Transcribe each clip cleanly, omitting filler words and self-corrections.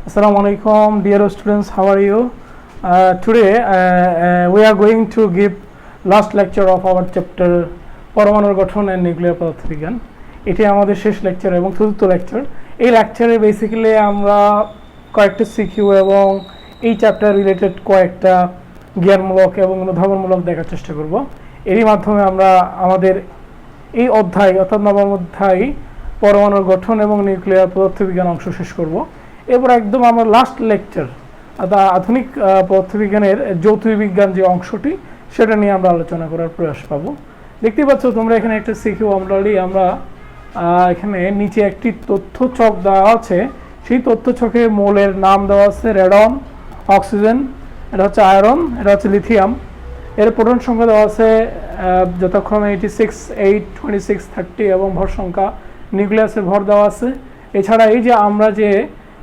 Assalamu alaikum, dear students. How are you? Today we are going to give last lecture of our chapter পরমাণুর গঠন and nuclear পদার্থবিজ্ঞান। এটি আমাদের শেষ lecture এবং চতুর্থ লেকচার। এই লেকচারে বেসিক্যালি আমরা কয়েকটা সিকিউ এবং এই চ্যাপ্টার রিলেটেড কয়েকটা জ্ঞানমূলক এবং অনুধাবনমূলক দেখার চেষ্টা করব। এরই মাধ্যমে আমরা আমাদের এই অধ্যায় অর্থাৎ নবম অধ্যায় পরমাণুর গঠন এবং নিউক্লিয়ার পদার্থবিজ্ঞান অংশ শেষ করব। এরপর একদম আমরা লাস্ট লেকচার আধুনিক পদার্থবিজ্ঞানের জ্যোতির্বিজ্ঞান যে অংশটি সেটা নিয়ে আমরা আলোচনা করার প্রয়াস পাবো। দেখতেই পাচ্ছ তোমরা এখানে একটা সিকিউ অলরেডি আমরা এখানে নিচে একটি তথ্যচক দেওয়া আছে। সেই তথ্যচকে মৌলের নাম দেওয়া আছে রেডন, অক্সিজেন, এটা হচ্ছে আয়রন, এটা হচ্ছে লিথিয়াম। এর প্রোটন সংখ্যা দেওয়া আছে যথাক্রমে 86, 8, 26, 30 এবং ভর সংখ্যা নিউক্লিয়াসের ভর দেওয়া আছে। এছাড়া এই যে আমরা যে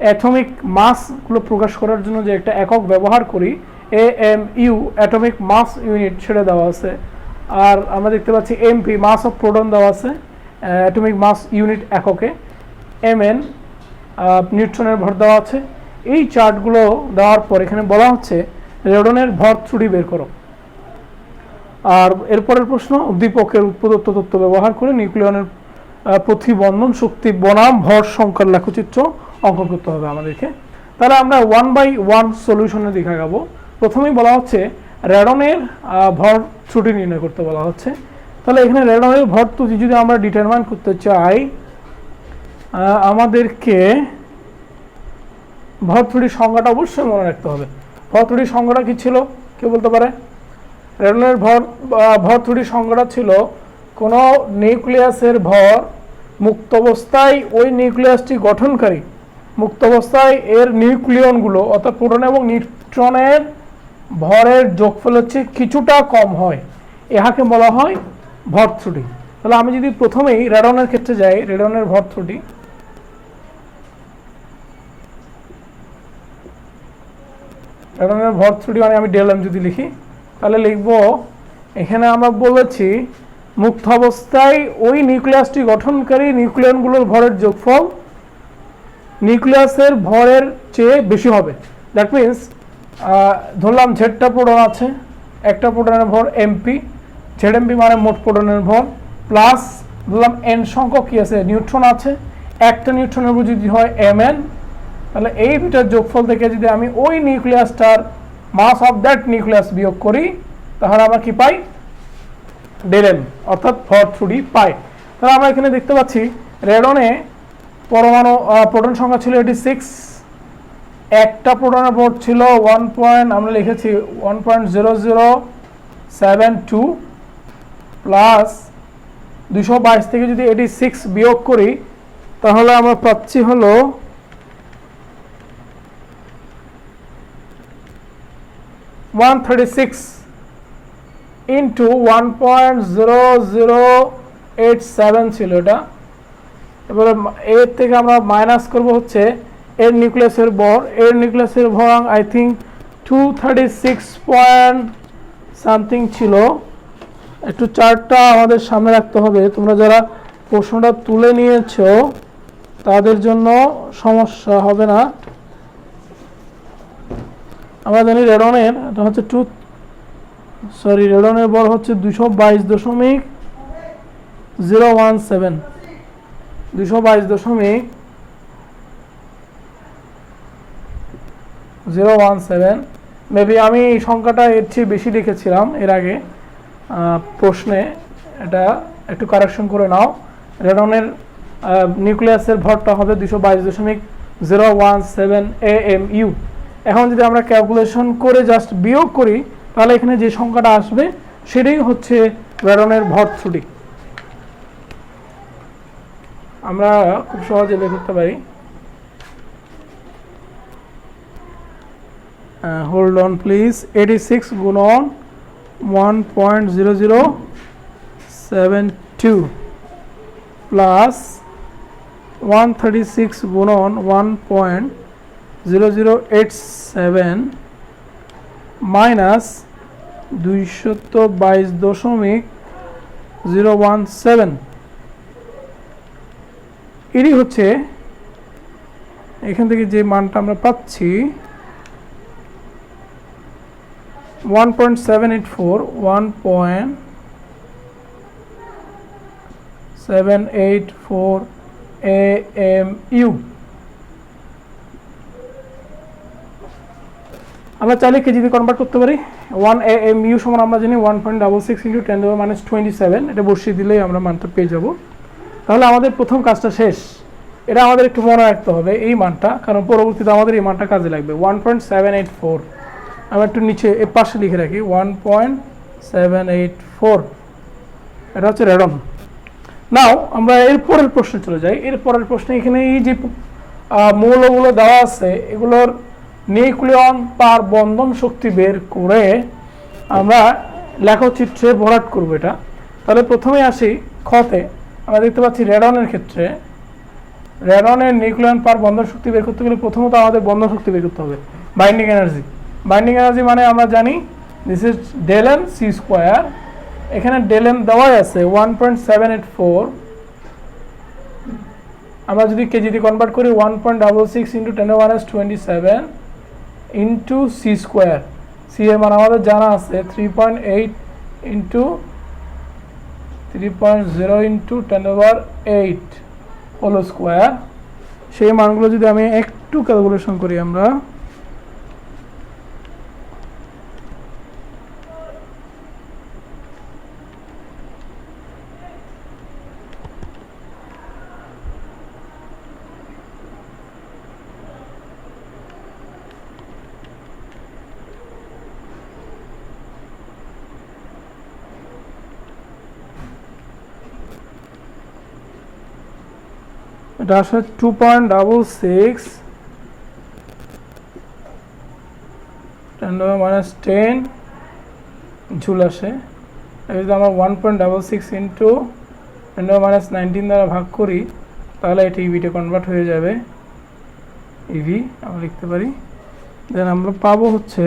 অ্যাটমিক মাসগুলো প্রকাশ করার জন্য যে একটা একক ব্যবহার করি AMU অ্যাটমিক মাস ইউনিট সেটা দেওয়া আছে। আর আমরা দেখতে পাচ্ছি MP মাস অফ প্রোটন দেওয়া আছে অ্যাটমিক মাস ইউনিট এককে। MN নিউট্রনের ভর দেওয়া আছে। এই চার্টগুলো দেওয়ার পর এখানে বলা হচ্ছে রেডনের ভর ত্রুটি বের করো। আর এরপরের প্রশ্ন, উদ্দীপকের প্রদত্ত তথ্য ব্যবহার করে নিউক্লিয়নের প্রতিবন্ধন শক্তি বনাম ভর সংখ্যার লেখচিত্র অঙ্কন করতে হবে আমাদেরকে। তাহলে আমরা 1 বাই 1 সলিউশনের দিকে আগাবো। প্রথমেই বলা হচ্ছে রেডনের ভর ত্রুটি নির্ণয় করতে বলা হচ্ছে। তাহলে এখানে রেডনের ভর ত্রুটি যদি আমরা ডিটারমাইন করতে চাই, আমাদেরকে ভর ত্রুটির সংজ্ঞাটা অবশ্যই মনে রাখতে হবে। ভর ত্রুটির সংজ্ঞাটা কি ছিল কেউ বলতে পারে? রেডনের ভর ত্রুটির সংজ্ঞাটা ছিল কোনো নিউক্লিয়াসের ভর মুক্ত অবস্থায় ওই নিউক্লিয়াসটি গঠনকারী মুক্ত অবস্থায় এর নিউক্লিয়নগুলো অর্থাৎ প্রোটন এবং নিউট্রনের ভরের যোগফল হচ্ছে কিছুটা কম হয়, ইহাকে বলা হয় ভর ত্রুটি। তাহলে আমি যদি প্রথমেই রেডনের ক্ষেত্রে যাই, রেডনের ভর ত্রুটি মানে আমি ডেল এম যদি লিখি তাহলে লিখব এখানে আমরা বলেছি মুক্ত অবস্থায় ওই নিউক্লিয়াসটি গঠনকারী নিউক্লিয়নগুলোর ভরের যোগফল নিউক্লিয়াসের ভরের চেয়ে বেশি হবে। দ্যাট মিনস ধরলাম জেডটা প্রোটন আছে, একটা প্রোটনের ভর এমপি, জেডএমপি মানে মোট প্রোটনের ভর, প্লাস ধরলাম এন সংখ্যক কি আছে নিউট্রন আছে, একটা নিউট্রনের ভর যদি হয় এমএন, তাহলে এই দুটার যোগফল থেকে যদি আমি ওই নিউক্লিয়াসটার মাস অফ দ্যাট নিউক্লিয়াস বিয়োগ করি তাহলে আমরা কি পাই? ডেল অর্থাৎ ভর ত্রুটি পাই। তাহলে আমরা এখানে দেখতে পাচ্ছি রেডনে পরমাণু প্রোটন সংখ্যা ছিল 86, একটা প্রোটনের ভর ছিল আমরা লিখেছি 1.0072 প্লাস 222 থেকে যদি 86 বিয়োগ করি তাহলে আমরা পাচ্ছি হলো 136 ইন্টু 1.0087 ছিল এটা। এবারে এর থেকে আমরা মাইনাস করব হচ্ছে এর নিউক্লিয়াসের ভর। এর নিউক্লিয়াসের ভর আই থিঙ্ক 236 পয়েন্ট সামথিং ছিল। একটু চার্টটা আমাদের সামনে রাখতে হবে, তোমরা যারা প্রশ্নটা তুলে নিয়েছো তাদের জন্য সমস্যা হবে না। আমরা জানি রেডনের হচ্ছে রেডনের ভর হচ্ছে 222.017 222.017। মেবি আমি এই সংখ্যাটা এর চেয়ে বেশি লিখেছিলাম এর আগে প্রশ্নে, এটা একটু কারেকশন করে নাও। রেডনের নিউক্লিয়াসের ভরটা হবে 222.017 AMU। এখন যদি আমরা ক্যালকুলেশন করে জাস্ট বিয়োগ করি তাহলে এখানে যে সংখ্যাটা আসবে সেটাই হচ্ছে রেডনের ভর ত্রুটি। আমরা খুব সহজে বের করতে পারি। Hold on please. 86 গুণন 1.0072 প্লাস 136 গুণন 1.0087 মাইনাস 222.017 এরই হচ্ছে এখান থেকে যে মানটা আমরা পাচ্ছি 1.784 AMU। আমরা চাইলে কেজিতে কনভার্ট করতে পারি। 1 AMU সমান আমরা জানি 1.66 × 10⁻27, এটা বসিয়ে দিলেই আমরা মানটা পেয়ে যাব। তাহলে আমাদের প্রথম কাজটা শেষ। এটা আমাদের একটু মনে রাখতে হবে এই মানটা, কারণ পরবর্তীতে আমাদের এই মানটা কাজে লাগবে। 1.784 আমরা একটু নিচে এর পাশে লিখে রাখি 1.784, এটা হচ্ছে রেডন। নাও আমরা এর পরের প্রশ্নে চলে যাই। এর পরের প্রশ্নে এখানে এই যে মৌলগুলো দেওয়া আছে এগুলোর নিউক্লিয়ন পার বন্ধন শক্তি বের করে আমরা লেখচিত্রে ভরাট করব এটা। তাহলে প্রথমে আসি খতে। আমরা দেখতে পাচ্ছি রেডনের ক্ষেত্রে রেডনের নিউক্লিয়ন পার বন্ধন শক্তি বের করতে গেলে প্রথমত আমাদের বন্ধন শক্তি বের করতে হবে, বাইন্ডিং এনার্জি। বাইন্ডিং এনার্জি মানে আমরা জানি this is del m c square. এখানে ডেল এম দেওয়াই আছে 1.784। আমরা যদি কেজিতে কনভার্ট করি 1.66 × 10⁻27 ইন্টু সি স্কোয়ার। সি এর মান আমাদের জানা আছে 3.8 × 3.0 × 10⁻8 হোল স্কোয়ার। সেই মানগুলো যদি আমি একটু ক্যালকুলেশন করি আমরা, এটা আসলে 2.66 10⁻10 জুল আসে। যদি আমরা 1.66 × 10⁻19 দ্বারা ভাগ করি তাহলে এটি ইভিতে কনভার্ট হয়ে যাবে। ইভি আমরা লিখতে পারি। দেন আমরা পাবো হচ্ছে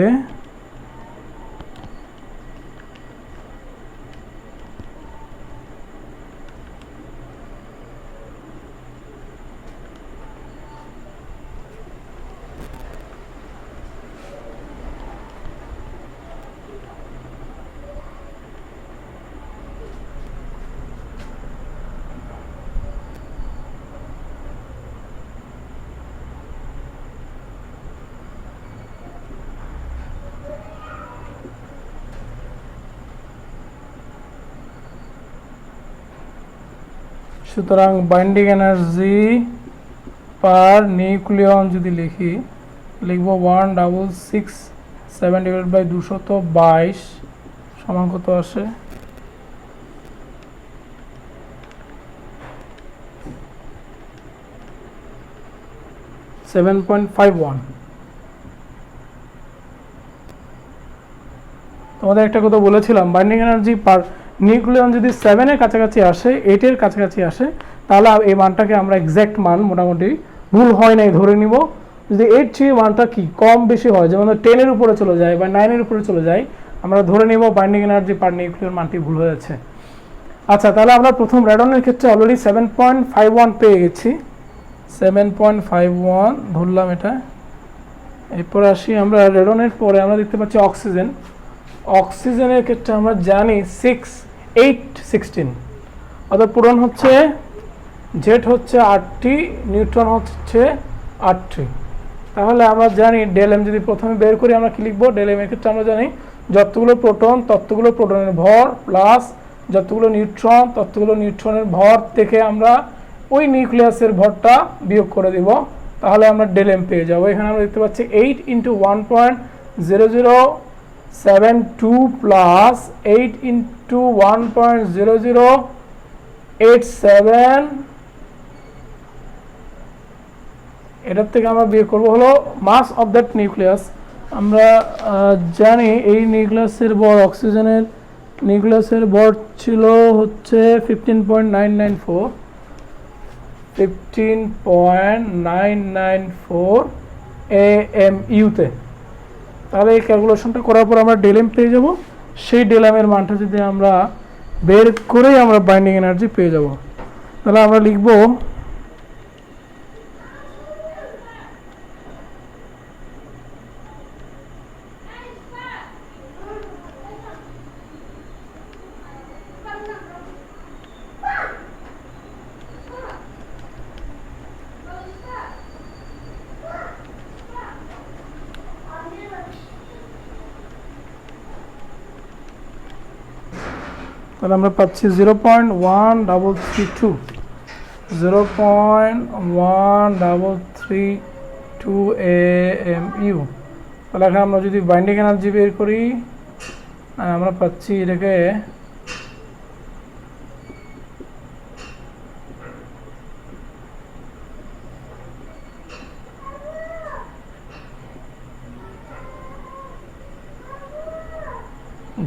সুতরাং বাইন্ডিং এনার্জি পার নিউক্লিয়ন যদি লিখব 1.667/222 সমান কত আসে? 7.51। তোমাদের একটা কথা বলেছিলাম, বাইন্ডিং এনার্জি পার নিউক্লিয়ন যদি 7 এর কাছাকাছি আসে, 8 এর কাছাকাছি আসে, তাহলে এই মানটাকে আমরা এক্স্যাক্ট মান মোটামুটি ভুল হয় নাই ধরে নিব। যদি 8 চেয়ে মানটা কি কম বেশি হয়, যেমন 10 এর উপরে চলে যায় বা 9 এর উপরে চলে যায়, আমরা ধরে নিব বাইন্ডিং এনার্জি পার নিউক্লিয়ন মানটি ভুল হয়ে যাচ্ছে। আচ্ছা, তাহলে আমরা প্রথম রেডনের ক্ষেত্রে অলরেডি 7.51 পেয়ে গেছি। 7.51 ধরলাম এটা। এরপর আসি আমরা রেডনের পরে আমরা দেখতে পাচ্ছি অক্সিজেন। অক্সিজেনের ক্ষেত্রে আমরা জানি 816, অর্থাৎ পূরণ হচ্ছে জেড হচ্ছে 8টি, নিউট্রন হচ্ছে 8টি। তাহলে আমরা জানি ডেল এম যদি প্রথমে বের করি আমরা কি লিখবো? ডেল এম এর ক্ষেত্রে আমরা জানি যতগুলো প্রোটন ততগুলো প্রোটনের ভর প্লাস যতগুলো নিউট্রন ততগুলো নিউট্রনের ভর থেকে আমরা ওই নিউক্লিয়াসের ভরটা বিয়োগ করে দিব, তাহলে আমরা ডেল এম পেয়ে যাবো। এখানে আমরা দেখতে পাচ্ছি 8 × 1.0072 প্লাস 8 × 1.0087, এটার থেকে আমরা বিয়োগ করবো হলো মাস অফ দ্যাট নিউক্লিয়াস। আমরা জানি এই নিউক্লিয়াসের ভর, অক্সিজেনের নিউক্লিয়াসের ভর ছিল হচ্ছে 15.994 AMU-তে। তাহলে এই ক্যালকুলেশনটা করার পর আমরা ডেল এম পেয়ে যাব। সেই ডেল এম এর মানটা যদি আমরা বের করেই আমরা বাইন্ডিং এনার্জি পেয়ে যাব। তাহলে আমরা লিখব তাহলে আমরা পাচ্ছি 0.1332 0.1332 AMU। তাহলে এখানে আমরা যদি বাইন্ডিং এনার্জি বের করি আমরা পাচ্ছি এটাকে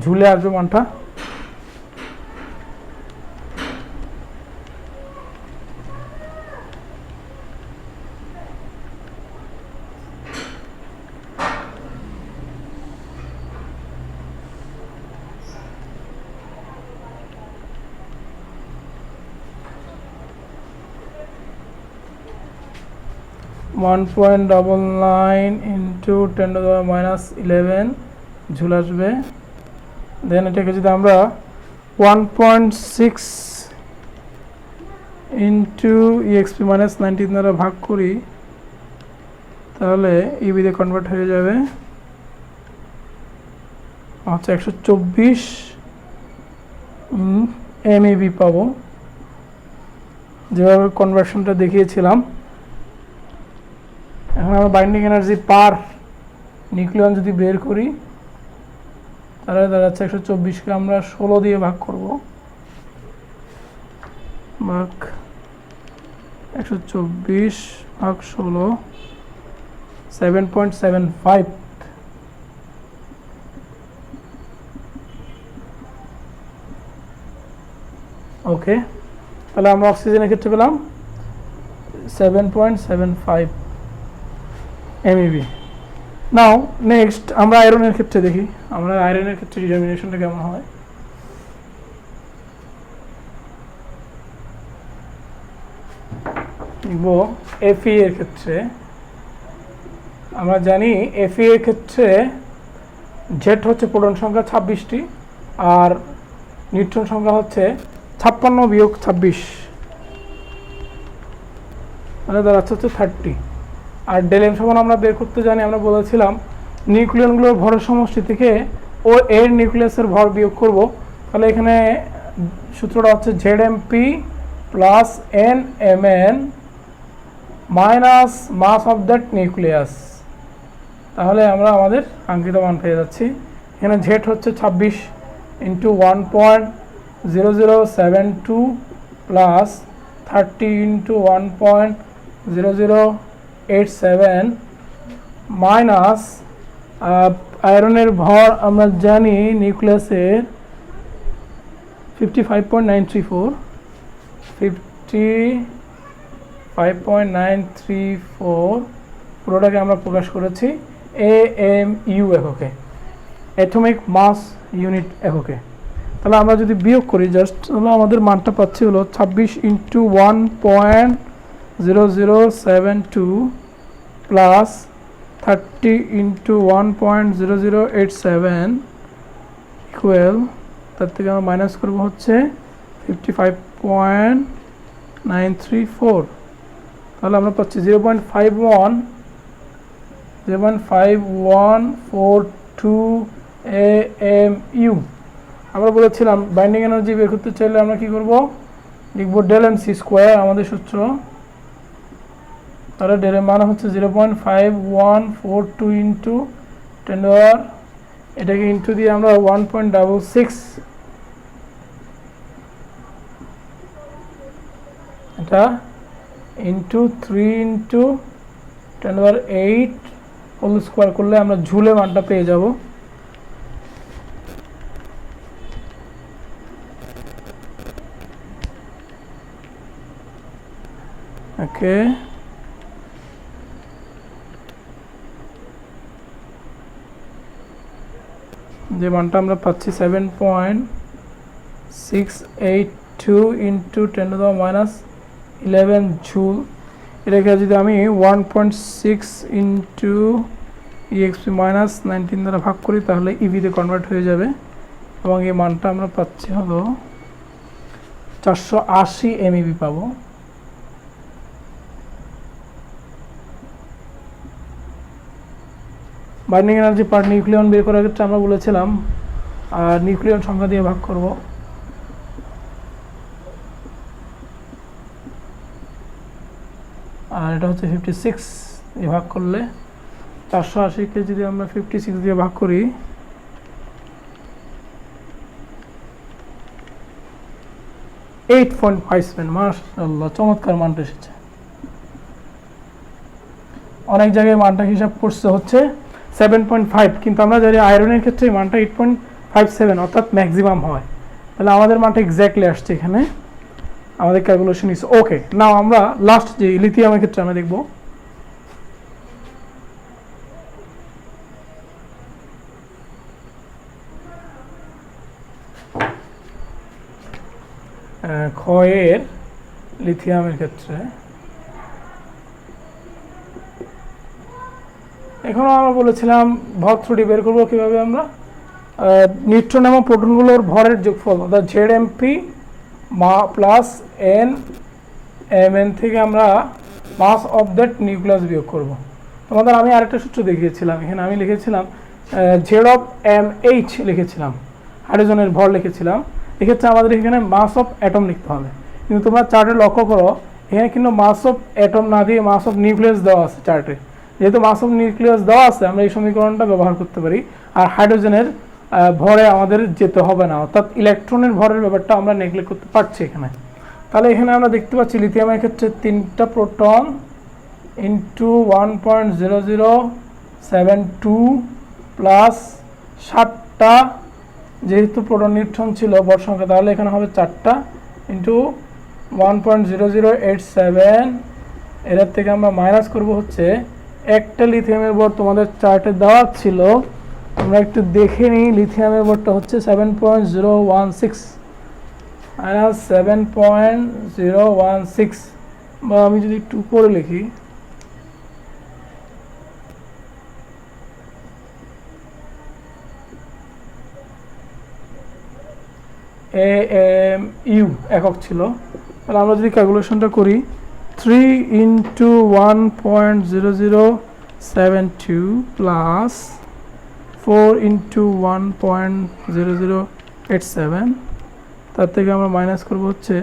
ঝুলে আসবে মানটা। (1.99 into 10⁻11) ঝুল আসবে। দেন এটাকে যদি আমরা 1.6 into exp-19 দ্বারা ভাগ করি তাহলে ইবি তে কনভার্ট হয়ে যাবে আচ্ছা 124 MeV পাবো, যেভাবে কনভার্সনটা দেখিয়েছিলাম। এখন আমরা বাইন্ডিং এনার্জি পার নিউক্লিয়ন যদি বের করি তাহলে দাঁড়াচ্ছে 124কে আমরা 16 দিয়ে ভাগ করব, ভাগ 124 ভাগ 16 7.75। ওকে, তাহলে আমরা অক্সিজেনের ক্ষেত্রে পেলাম 7.75 MeV। নাও নেক্সট আমরা আয়রনের ক্ষেত্রে দেখি, আমরা আয়রনের ক্ষেত্রে ডিটারমিনেশনটা কেমন হয়। দেখবো Fe এর ক্ষেত্রে আমরা জানি Fe এর ক্ষেত্রে জেড হচ্ছে প্রোটন সংখ্যা 26টি আর নিউট্রন সংখ্যা হচ্ছে 56 বিয়োগ 26, মানে দাঁড়াচ্ছে হচ্ছে 30। আর ডেল সমান আমরা বের করতে জানি, আমরা বলেছিলাম নিউক্লিয়নগুলোর ভরের সমষ্টি থেকে ও এর নিউক্লিয়াসের ভর বিয়োগ করব। তাহলে এখানে সূত্রটা হচ্ছে ZMP plus NMN minus mass of that nucleus. তাহলে আমরা আমাদের কাঙ্ক্ষিত মান পেয়ে যাচ্ছি। এখানে জেড হচ্ছে 26 ইন্টু 1.0072 প্লাস 30 ইন্টু 1.0087 মাইনাস আয়রনের ভর আমরা জানি নিউক্লিয়াসের 55.934 পুরোটাকে আমরা প্রকাশ করেছি AMU এককে, অ্যাটমিক মাস ইউনিট এককে। তাহলে আমরা যদি বিয়োগ করি জাস্ট, তাহলে আমাদের মানটা পাচ্ছি হলো 26 ইন্টু 1.0072 প্লাস 30 ইন্টু 1.0087 ইকুয়াল, তার থেকে আমরা মাইনাস করবো হচ্ছে 55.934। তাহলে আমরা পাচ্ছি 0.5142 AMU। আমরা বলেছিলাম বাইন্ডিং এনার্জি বের করতে চাইলে আমরা কি করব, লিখব ডেল এম সি স্কোয়ার আমাদের সূত্র। তাহলে ডেল এর মান হচ্ছে 0.5142 ইন্টু 10 এটাকে ইন্টু দিয়ে আমরা 1.66 এটা ইন্টু 3 ইন্টু 10⁸ হোল স্কোয়ার করলে আমরা ঝুলে মানটা পেয়ে যাব। ওকে, যে মানটা আমরা পাচ্ছি 7.682 ইন্টু 10⁻11 জুল। এটাকে যদি আমি 1.6 ইন্টু exp-19 দ্বারা ভাগ করি তাহলে ইভিতে কনভার্ট হয়ে যাবে এবং এই মানটা আমরা পাচ্ছি হলো 480 MeV পাবো। বাইন্ডিং এনার্জি পার নিউক্লিয়ন বের করার ক্ষেত্রে আমরা বলেছিলাম নিউক্লিয়ন সংখ্যা দিয়ে ভাগ করব। এটা হচ্ছে 56 দিয়ে ভাগ করলে 480 কে যদি আমরা 56 দিয়ে ভাগ করি, মাশাআল্লাহ চমৎকার মানটা এসেছে। অনেক জায়গায় মানটা হিসাব করছে হচ্ছে 7.5, কিন্তু আমরা জানি আয়রনের ক্ষেত্রে মানটা 8.57 অর্থাৎ ম্যাক্সিমাম হয়। তাহলে আমাদের মানটা এক্স্যাক্টলি আসছে এখানে, আমাদের ক্যালকুলেশন ইজ ওকে। নাও আমরা লাস্ট যে লিথিয়ামের ক্ষেত্রে আমরা দেখব। ক্ষয়ের লিথিয়ামের ক্ষেত্রে এখন আমরা বলেছিলাম ভর ত্রুটি বের করবো কিভাবে আমরা, নিউট্রন এবং প্রোটনগুলোর ভরের যোগফল অর্থাৎ ZMP প্লাস NMN থেকে আমরা মাস অফ দ্যাট নিউক্লিয়াস বিয়োগ করব। তোমাদের আমি আরেকটা সূত্র দেখিয়েছিলাম, এখানে আমি লিখেছিলাম Z(MH) লিখেছিলাম, হাইড্রোজেনের ভর লিখেছিলাম। এক্ষেত্রে আমাদের এখানে মাস অফ অ্যাটম লিখতে হবে, কিন্তু তোমরা চার্টে লক্ষ্য করো এখানে কিন্তু মাস অফ অ্যাটম না দিয়ে মাস অফ নিউক্লিয়াস দেওয়া আছে চার্টে। যেহেতু মাস অফ নিউক্লিয়াস দেওয়া আছে আমরা এই সমীকরণটা ব্যবহার করতে পারি, আর হাইড্রোজেনের ভরে আমাদের যেতে হবে না, অর্থাৎ ইলেকট্রনের ভরের ব্যাপারটা আমরা নেগলেক্ট করতে পারছি এখানে। তাহলে এখানে আমরা দেখতে পাচ্ছি লিথিয়ামের ক্ষেত্রে 3টা প্রোটন ইন্টু 1.0072 প্লাস 7টা, যেহেতু প্রোটন নিউট্রন ছিল ভর সংখ্যা, তাহলে এখানে হবে 4টা ইন্টু 1.0087। এটার থেকে আমরা মাইনাস করব হচ্ছে একটা লিথিয়ামের ভর তোমাদের চার্টে দেওয়া ছিল, আমরা একটু দেখে নিই। লিথিয়ামের ভরটা হচ্ছে 7.016 মাইনাস 7.016, বা আমি যদি একটু করে লিখি AMU একক ছিল। তাহলে আমরা যদি ক্যালকুলেশনটা করি 3 ইন্টু 1.0072 প্লাস 4 ইন্টু 1.0087, তার থেকে আমরা মাইনাস করবো হচ্ছে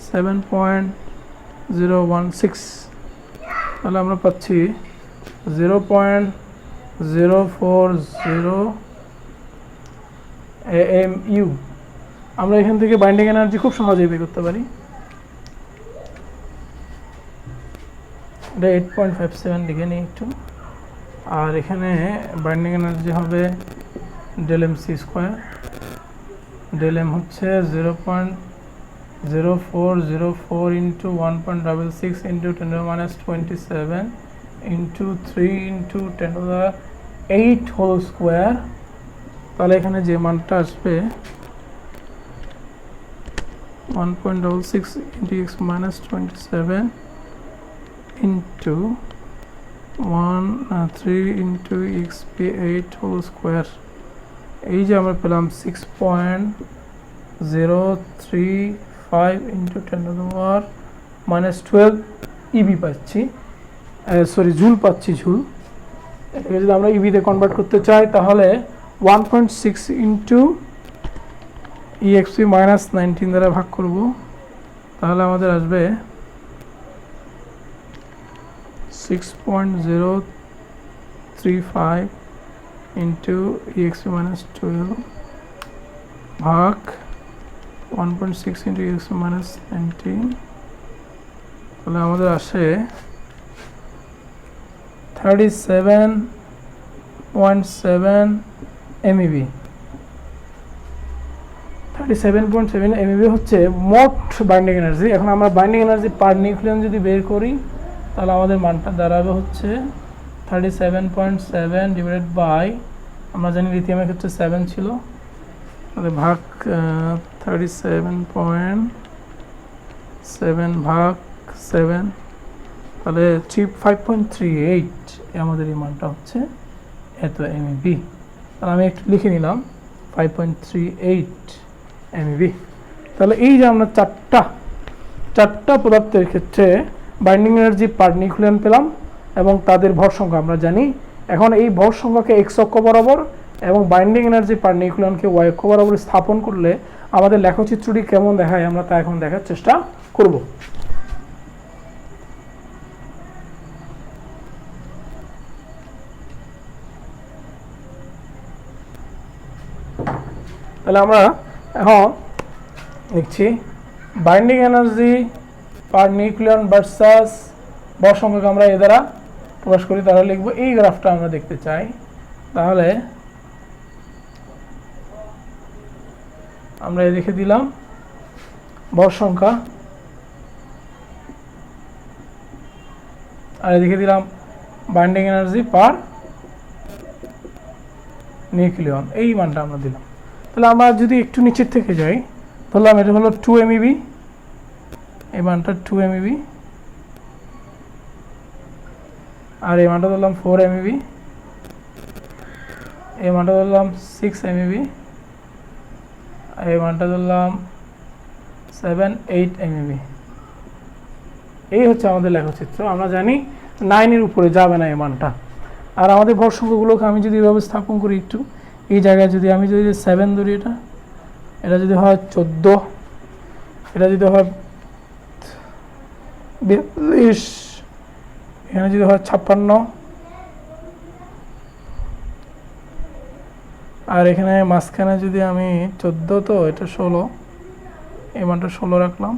7.016, তাহলে আমরা পাচ্ছি 0.040 AMU। আমরা এখান থেকে বাইন্ডিং এনার্জি খুব সহজেই বের করতে পারি, এটা 8.57 লিখে নিই একটু, আর এখানে বাইন্ডিং এনার্জি হবে ΔMc², ΔM হচ্ছে 0.0404 into 1.66 into 10⁻27 into 3 into 10⁻8 whole square. তাহলে এখানে যে মানটা আসবে 1.66 into x minus 27 into 3 into xp8 whole square, এই যে আমরা পেলাম 6.035 into 10⁻12 ইবি পাচ্ছি, সরি জুল পাচ্ছি, জুল। এটাকে যদি আমরা ইবিতে কনভার্ট করতে চাই তাহলে 1.6 ইন্টু EXP মাইনাস 19 দ্বারা ভাগ করব, তাহলে আমাদের আসবে 6.035 ইন্টু EXP মাইনাস 12 ভাগ 1.6 ইন্টু EXP মাইনাস 19, তাহলে আমাদের আসে 37.7 MeV। 37.7 MeV হচ্ছে মোট বাইন্ডিং এনার্জি। এখন আমরা বাইন্ডিং এনার্জি পার নিউক্লিয়ন যদি বের করি তাহলে আমাদের মানটা দাঁড়াবে হচ্ছে 37.7 ডিভাইডেড বাই, আমরা জানি লিথিয়ামের ক্ষেত্রে 7 ছিল, তাহলে ভাগ 37.7 ভাগ 7, তাহলে 5.38 আমাদের এই মানটা হচ্ছে এত MeV। তাহলে আমি একটু লিখে নিলাম 5.38 MeV। তাহলে এই যে আমরা চারটা পদার্থের ক্ষেত্রে বাইন্ডিং এনার্জি পার নিউক্লিয়ন পেলাম এবং তাদের ভর সংখ্যা আমরা জানি। এখন এই ভর সংখ্যাকে x অক্ষ বরাবর এবং বাইন্ডিং এনার্জি পার নিউক্লিয়নকে y অক্ষ বরাবর স্থাপন করলে আমাদের লেখচিত্রটি কেমন দেখায় আমরা তা এখন দেখার চেষ্টা করব। তাহলে আমরা এখন লিখছি বাইন্ডিং এনার্জি পার নিউক্লিয়ন ভার্সাস ভর সংখ্যাকে আমরা এ দ্বারা প্রকাশ করি, তাহলে লিখবো এই গ্রাফটা আমরা দেখতে চাই। তাহলে আমরা লিখে দিলাম ভর সংখ্যা আর এদিকে দিলাম বাইন্ডিং এনার্জি পার নিউক্লিয়ন, এই মানটা আমরা দিলাম। তাহলে আমরা যদি একটু নিচের থেকে যাই, ধরলাম এটা হলো 2 MeV, এই মানটা 2 MeV, আর এই মানটা ধরলাম 4 MeV, এই মানটা ধরলাম 6 MeV, এই মানটা ধরলাম 7, 8 MeV। এই হচ্ছে আমাদের লেখচিত্র। আমরা জানি 9 এর উপরে যাবে না এই মানটা। আর আমাদের ভর সংখ্যাগুলোকে আমি যদি এভাবে স্থাপন করি একটু, এই জায়গায় যদি আমি যদি 7 ধরি, এটা যদি হয় 14, এটা যদি হয় 42, এখানে যদি হয় 56, আর এখানে মাঝখানে যদি আমি 14, তো এটা 16, এই মানটা 16 রাখলাম।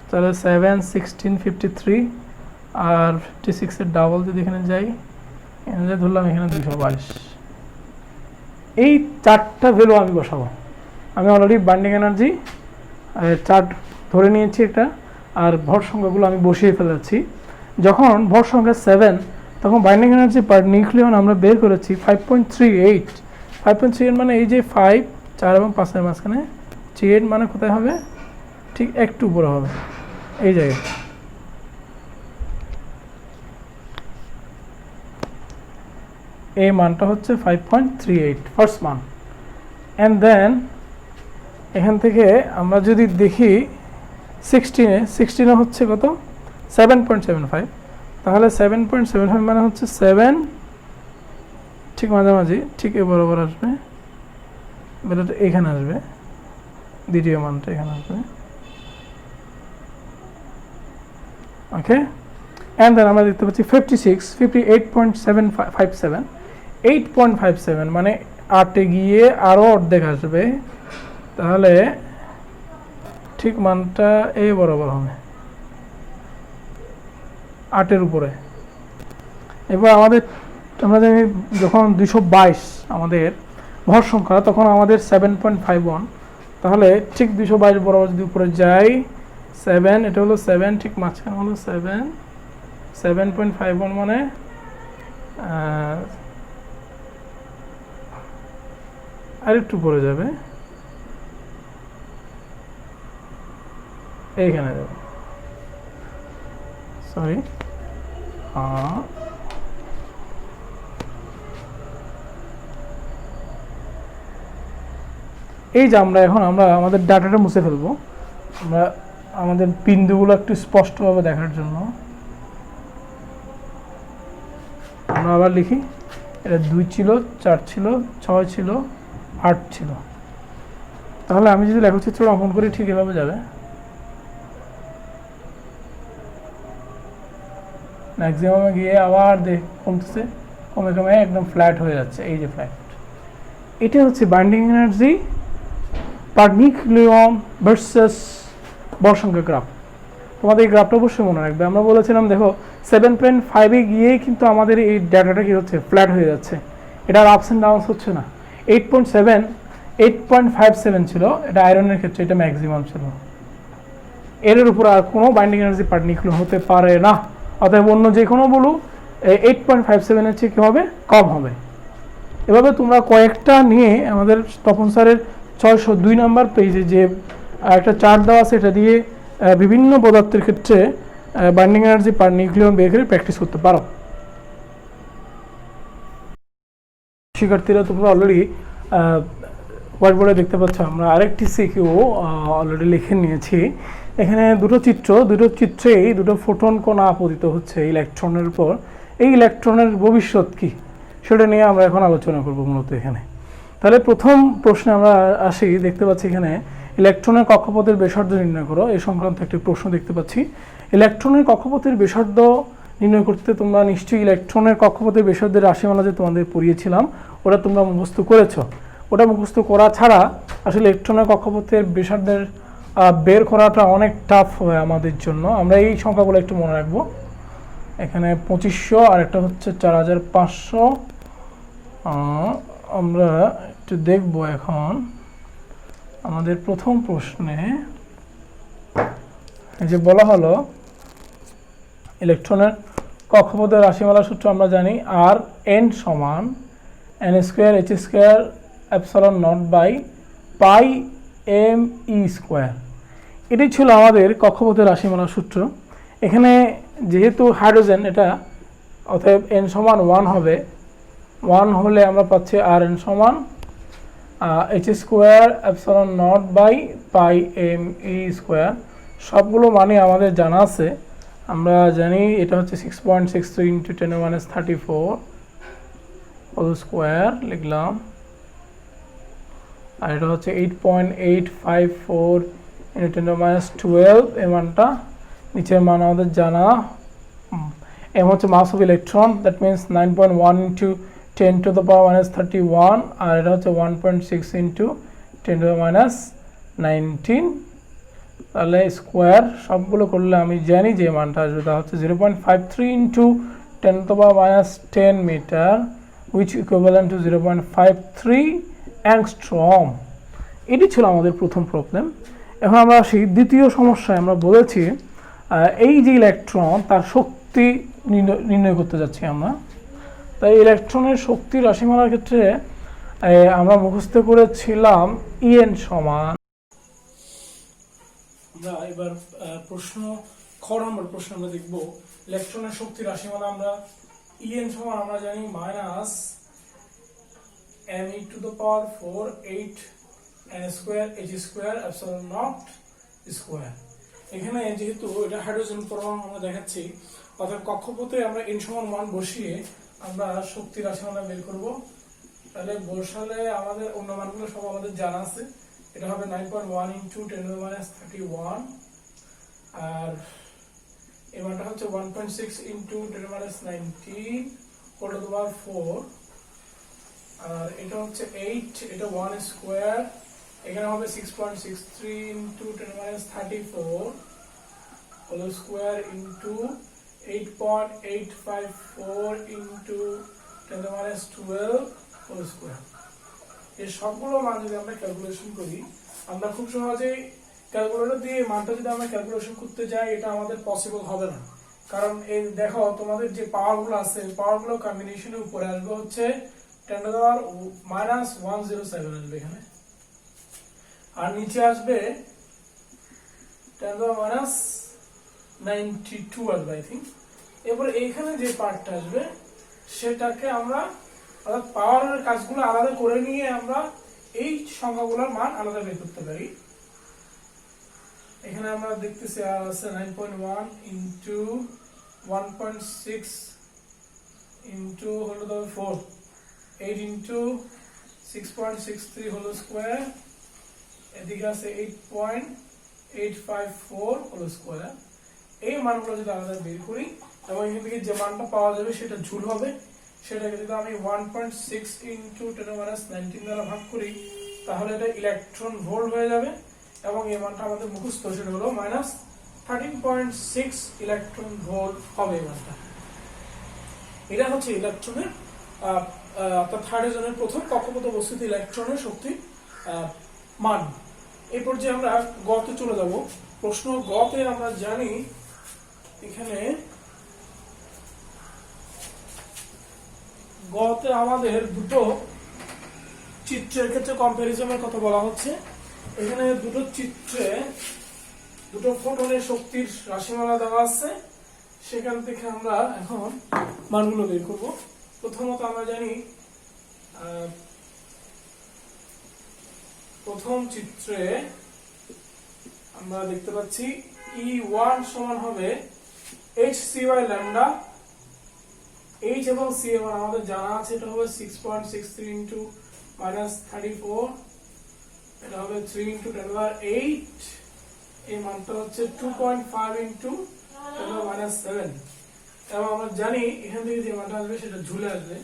তাহলে 7, 16, 53, আর 56 এর ডাবল যদি এখানে যাই, এখানে ধরলাম এখানে 222। এই চারটা ভ্যালু আমি বসাবো। আমি অলরেডি বাইন্ডিং এনার্জি চার্ট ধরে নিয়েছি একটা, আর ভর সংখ্যাগুলো আমি বসিয়ে ফেলেছি। যখন ভর সংখ্যা 7, তখন বাইন্ডিং এনার্জি পার নিউক্লিয়ন আমরা বের করেছি 5.38। 5.38 মানে এই যে 5, 4 এবং 5 এর মাঝখানে 38 মানে কোথায় হবে, ঠিক একটু উপরে হবে, এই জায়গায়। এই মানটা হচ্ছে 5.38 ফার্স্ট মান। অ্যান্ড দেন এখান থেকে আমরা যদি দেখি 16 হচ্ছে কত, 7.75। তাহলে 7.75 মানে হচ্ছে 7 ঠিক মাঝামাঝি, ঠিক এ বরাবর আসবে, বেলাটা এখানে আসবে, দ্বিতীয় মানটা এখানে আসবে। ওকে, অ্যান্ড দেন আমরা দেখতে পাচ্ছি 58.757, 8.57 মানে 8-এ গিয়ে আরও অর্ধেক আসবে, তাহলে ঠিক মানটা এই বরাবর হবে 8-এর উপরে। এবার আমরা জানি যখন 222 আমাদের ভর সংখ্যা, তখন আমাদের 7.51, তাহলে ঠিক 222 বরাবর যদি উপরে যাই, 7, এটা হলো 7, ঠিক মাঝখানে হলো 7, 7.51 মানে আরেকটু পরে যাবে, এইখানে যাবে, সরি, এই যে আমরা আমাদের ডাটাটা মুছে ফেলবো, আমরা আমাদের বিন্দুগুলো একটু স্পষ্টভাবে দেখার জন্য আমরা আবার লিখি। এটা 2 ছিল, 4 ছিল, 6 ছিল, 8 ছিল। তাহলে আমি যদি লেখচিত্র অঙ্কন করি, ঠিক এভাবে যাবে। ম্যাক্সিমামে গিয়ে আবার কমতেছে, কমে কমে একদম ফ্ল্যাট হয়ে যাচ্ছে, এই যে ফ্ল্যাট। এটা হচ্ছে বাইন্ডিং এনার্জি পার নিউক্লিয়ন ভার্সেস ভর সংখ্যা গ্রাফ। তোমাদের এই গ্রাফটা অবশ্যই মনে রাখবে। আমরা বলেছিলাম দেখো 7.5-এ গিয়েই কিন্তু আমাদের এই ডাটাটা কি হচ্ছে, ফ্ল্যাট হয়ে যাচ্ছে, এটা আর আপস অ্যান্ড ডাউনস হচ্ছে না। 8.57 ছিল, এটা আয়রনের ক্ষেত্রে এটা ম্যাক্সিমাম ছিল, এর উপর আর কোনো বাইন্ডিং এনার্জি পার নিউক্লিয়ন হতে পারে না। অতএব অন্য যে কোনো বলু 8.57-এর চেয়ে কী হবে, কম হবে। এভাবে তোমরা কয়েকটা নিয়ে আমাদের তপন স্যারের 602 নম্বর পেজে যে একটা চার্ট দেওয়া আছে, এটা দিয়ে বিভিন্ন পদার্থের ক্ষেত্রে বাইন্ডিং এনার্জি পার নিউক্লিয়ন বের করে প্র্যাকটিস করতে পারো। শিক্ষার্থীরা তোমরা অলরেডি হোয়াইট বোর্ডে দেখতে পাচ্ছ, আমরা আরেকটি সিকিউ অলরেডি লিখে নিয়েছি। এখানে দুটো চিত্রেই দুটো ফোটন কণা আপতিত হচ্ছে ইলেকট্রনের উপর। এই ইলেকট্রনের ভবিষ্যৎ কি, সেটা নিয়ে আমরা এখন আলোচনা করব মূলত এখানে। তাহলে প্রথম প্রশ্নে আমরা আসি, দেখতে পাচ্ছি এখানে ইলেকট্রনের কক্ষপথের ব্যাসার্ধ নির্ণয় করো, এই সংক্রান্ত একটি প্রশ্ন দেখতে পাচ্ছি। ইলেকট্রনের কক্ষপথের ব্যাসার্ধ নির্ণয় করতে তোমরা নিশ্চয়ই ইলেকট্রনের কক্ষপথের ব্যাসার্ধের রাশিমালা যে তোমাদের পড়িয়েছিলাম, ওটা তোমরা মুখস্থ করেছো। ওটা মুখস্থ করা ছাড়া আসলে ইলেকট্রনের কক্ষপথের ব্যাসার্ধের বের করাটা অনেক টাফ হয় আমাদের জন্য। আমরা এই সংখ্যাগুলো একটু মনে রাখবো। এখানে 2500 আর একটা হচ্ছে 4500। আমরা একটু দেখব এখন আমাদের প্রথম প্রশ্নে যে বলা হলো ইলেকট্রনের কক্ষপথের রাশিমালা সূত্র আমরা জানি আর এন সমান n square h square epsilon naught by pi m e square. এটি ছিল আমাদের কক্ষপথের রাশিমালা সূত্র। এখানে যেহেতু হাইড্রোজেন এটা অতএব এন সমান 1 হবে। 1 হলে আমরা পাচ্ছি আর এন সমান h square epsilon naught by pi m e square. সবগুলো মানে আমাদের জানা আছে। আমরা জানি এটা হচ্ছে 6.63 ইন্টু 10⁻34 হোল স্কোয়ার লিখলাম, আর এটা হচ্ছে 8.854 ইন্টু 10⁻12। এই মানটা নিচের মান আমাদের জানা। এম হচ্ছে mass of electron, that means 9.1 into 10⁻31, আর এটা হচ্ছে 1.6 ইন্টু 10⁻19। তাহলে স্কোয়ার সবগুলো করলে আমি জানি যে মানটা আসবে তা হচ্ছে 0.53 into 10⁻10 metre, which equivalent to 0.53 angstrom. এটি ছিল আমাদের প্রথম প্রবলেম। এখন আমরা সেই দ্বিতীয় সমস্যায় আমরা বলেছি এই যে ইলেকট্রন তার শক্তি নির্ণয় করতে যাচ্ছি আমরা। তাই ইলেকট্রনের শক্তি রাশিমালার ক্ষেত্রে আমরা মুখস্থ করেছিলাম ইএন সমান। আমরা এবার প্রশ্ন খ নম্বর প্রশ্ন আমরা দেখব ইলেকট্রনের শক্তি রাশিমালা। আমরা ইএন সমান আমরা জানি minus m e to the power 4 8 n square h square epsilon not square. এখানে যেহেতু এটা হাইড্রোজেন পরমাণু আমরা দেখাচ্ছি, অর্থাৎ কক্ষপথে আমরা n সমান 1 বসিয়ে আমরা শক্তি রাশিমালা বের করব। তাহলে বসালে আমাদের অন্য মানগুলো সব আমাদের জানা আছে। এটা হবে 9.1 ইন্টু 10⁻31, আর এই মানটা হচ্ছে 1.6 into 10⁻19 whole to the power 4, আর এটা হচ্ছে 8, এটা 1 স্কয়ার, এখানে হবে 6.63 into 10⁻34 whole square into 8.854 into 10⁻12 whole square. এই সবগুলো মান যদি আমরা ক্যালকুলেশন করি, আমরা খুব সহজেই ক্যালকুলেটর দিয়ে মানটা যদি আমরা ক্যালকুলেশন করতে যাই, এটা আমাদের পসিবল হবে না। কারণ এই দেখো তোমাদের যে পাওয়ারগুলো আছে, পাওয়ারগুলো কম্বিনেশনের উপরে আসবে হচ্ছে 10⁻−107 আসবে এখানে, আর নিচে আসবে 10⁻92 আসবে আই থিঙ্ক। এরপর এইখানে যে পার্টটা আসবে সেটাকে আমরা অর্থাৎ পাওয়ারের কাজগুলো আলাদা করে নিয়ে আমরা এই সংখ্যাগুলোর মান আলাদা বের করতে পারি। এখানে আমরা দেখতেছি আর আছে 9.1 into 1.6 into whole to the power 4, 8 into 6.63 whole square, এদিকে আছে 8.854 হোল স্কয়ার। এই মানগুলো যদি আলাদা বের করি এবং এখান থেকে যে মানটা পাওয়া যাবে সেটা জুল হবে, সেটাকে যদি আমি 1.6 ইন্টু 10⁻19 দ্বারা ভাগ করি তাহলে এটা ইলেকট্রন ভোল্ট হয়ে যাবে, এবং এই মানটা আমাদের মুখস্থ সেটা হলো -13.6 ইলেকট্রন ভোল্ট হবে এই মানটা। এটা হচ্ছে ইলেকট্রনের অর্থাৎ হাইড্রোজেনের প্রথম কক্ষপথে অবস্থিত ইলেকট্রনের শক্তি মান। এই পর্যায়ে আমরা গতে চলে যাব। প্রশ্ন গতে আমরা জানি এখানে গতে আমাদের দুটো চিত্রের ক্ষেত্রে কম্পারিজনের কথা বলা হচ্ছে। এখানে দুটো চিত্রে দুটো ফোটনের শক্তির রাশিমালা দেওয়া আছে, সেখান থেকে আমরা এখন মানগুলো বের করব। প্রথমত আমরা জানি প্রথম চিত্রে আমরা দেখতে পাচ্ছি E1 সমান হবে hc/λ। h এবং c এবার আমাদের জানা আছে, এটা হবে 6.63 ইন্টু -34, এটা হবে 3 ইন্টু 10⁻8, এই মানটা হচ্ছে 2.5 ইন্টু 10⁻7, এবং আমরা জানি এখান থেকে যে মানটা আসবে সেটা ঝুলে আসবে।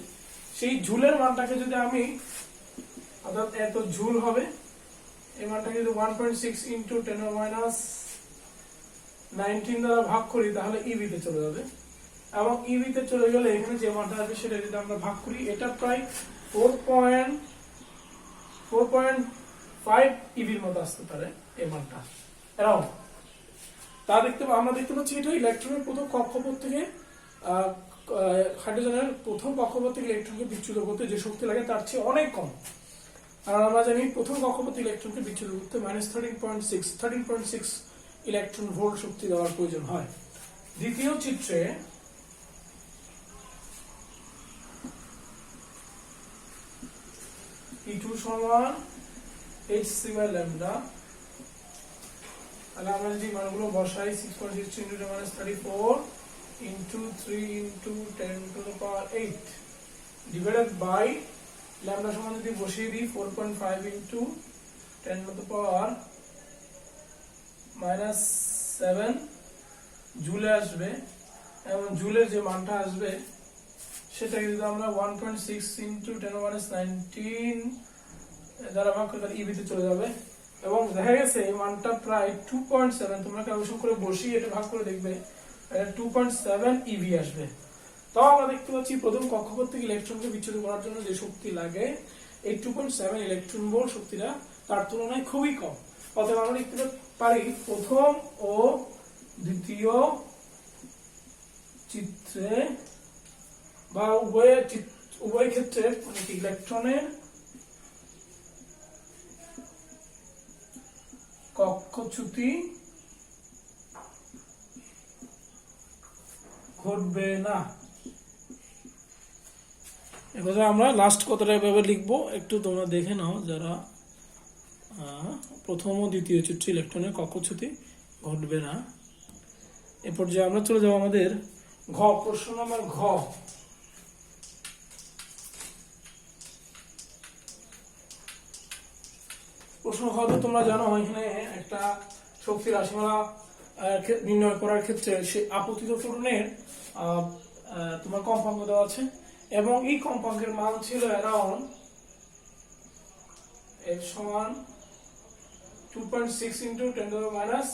সেই ঝুলের মানটাকে যদি আমি অর্থাৎ এত জুল হবে। এই মানটা যদি 1.6 ইন্টু 10 মাইনাস 19 দ্বারা ভাগ করি তাহলে ইবি তে চলে যাবে, এবং ইবি তে চলে গেলে এখানে যে মানটা আসবে সেটা যদি আমরা ভাগ করি, এটা প্রায় 4.5 ইবির মতো আসতে পারে এই মানটা অ্যারাউন্ড। আমরা দেখতে পাচ্ছি এটা ইলেকট্রনের প্রথম কক্ষপথ থেকে হাইড্রোজেনের প্রথম কক্ষপথ থেকে ইলেকট্রনকে বিচ্যুত করতে যে শক্তি লাগে তার চেয়ে অনেক কম। আর আমরা জানি প্রথম কক্ষপথ ইলেকট্রনকে বিচ্যুত করতে -13.6 ইলেকট্রন ভোল্ট শক্তি দেওয়ার প্রয়োজন হয়। দ্বিতীয় চিত্রে E2 সমান hc বাই ল্যামডা। তাহলে আমরা যদি মানগুলো বসাই 6.6 × 10⁻34 into 3 into 10 to the power 8 divided by lambda সমান যদি বসিয়ে দিই 4.5 into 10 to the power -7 জুলে আসবে, এবং জুলের যে মানটা আসবে সেটাকে যদি আমরা 1.6 into 10⁻19 দ্বারা ভাগ করি তাহলে ইবি তে চলে যাবে, এবং দেখা গেছে এই মানটা প্রায় 2.7। তোমরা ক্যালকুলেশন করে বসিয়ে এটা ভাগ করে দেখবে 2.7 ইভি আসবে। তো আমরা দেখতে পাচ্ছি প্রথম কক্ষপথ থেকে ইলেকট্রনকে বিচ্যুত করার জন্য যে শক্তি লাগে এই 2.7 ইলেকট্রন ভোল্ট শক্তিটা তার তুলনায় খুবই কম। অতএব আমরা দেখতে পারি প্রথম ও দ্বিতীয় চিত্রে বা উভয় ক্ষেত্রে ইলেকট্রনের কক্ষচ্যুতি ঘটবে না। এবার আমরা লাস্ট কথাটা এভাবে লিখবো, একটু তোমরা দেখে নাও যারা প্রথম ও দ্বিতীয় চিত্রে ইলেকট্রনের কক্ষচ্যুতি ঘটবে না। এরপর যে আমরা চলে যাবো আমাদের ঘ, প্রশ্ন নম্বর ঘ। প্রশ্ন হয়তো তোমরা জানো এখানে একটা শক্তি রাশিমালা নির্ণয় করার ক্ষেত্রে সে আপতিত ফোটনের তোমার কম্পাঙ্ক দেওয়া আছে, এবং এই কম্পাঙ্কের মান ছিল অ্যারাউন্ড x সমান 2.6 into 10 to the minus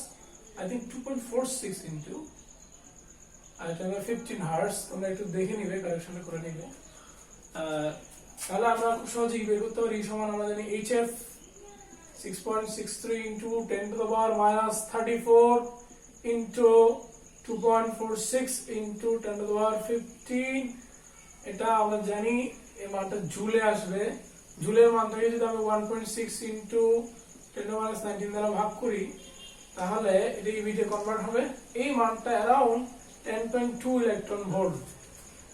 I think 2.46 into 15 hertz. তোমরা একটু দেখে নিবে, কারেকশনটা করে নিবে। তাহলে আমরা খুব সহজেই বের করতে পারি। সমান আমরা জানি hf 6.63 into 10 to the power minus 34 into 2.46 into 10 to the power 15। এটা আমরা জানি এই মানটা জুলে আসবে। জুলের মানটাকে যদি আমি 1.6 into 10 to the minus 19 দ্বারা ভাগ করি তাহলে এটা ইবিতে কনভার্ট হবে। এই মানটা অ্যারাউন্ড 10.2 ইলেকট্রন ভোল্ট।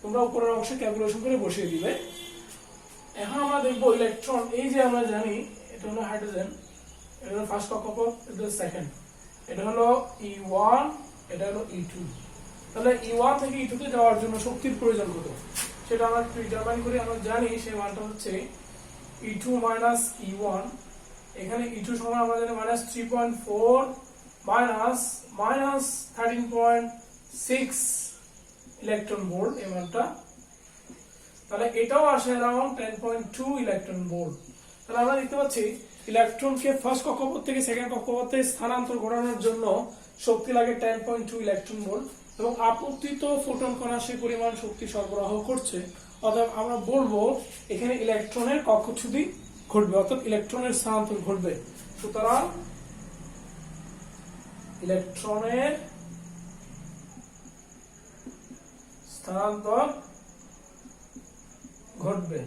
তোমরা উপরের অংশে ক্যালকুলেশন করে বসিয়ে দিবে। এখন আমরা দেখবো ইলেকট্রন, এই যে আমরা জানি এটা হলো হাইড্রোজেন, এটা হলো ফার্স্ট কক্ষপথ, এটা হলো সেকেন্ড, এটা হলো E1, এটা হলো E2। তাহলে E1 থেকে E2 তে যাওয়ার জন্য শক্তির প্রয়োজন কত সেটা আমরা ডিটারমাইন করি। আমরা জানি সেই মানটা হচ্ছে E2 minus E1। এখানে E2 সমান আমরা জানি -3.4 minus 13.6 ইলেকট্রন ভোল্ট এই মানটা। তাহলে এটাও আসে অ্যারাউন্ড 10.2 ইলেকট্রন ভোল্ট। তাহলে আমরা দেখতে পাচ্ছি ইলেকট্রনকে ফার্স্ট কক্ষপথ থেকে সেকেন্ড কক্ষপথে স্থানান্তর ঘটানোর জন্য শক্তি লাগে 10.2 ইলেকট্রন ভোল্ট, এবং আপতিত ফোটন কণা সেই পরিমাণ শক্তি সরবরাহ করছে। অর্থাৎ আমরা বলবো এখানে ইলেকট্রনের কক্ষচ্যুতি ঘটবে, অর্থাৎ ইলেকট্রনের স্থানান্তর ঘটবে। সুতরাং ইলেকট্রনের স্থানান্তর ঘটবে।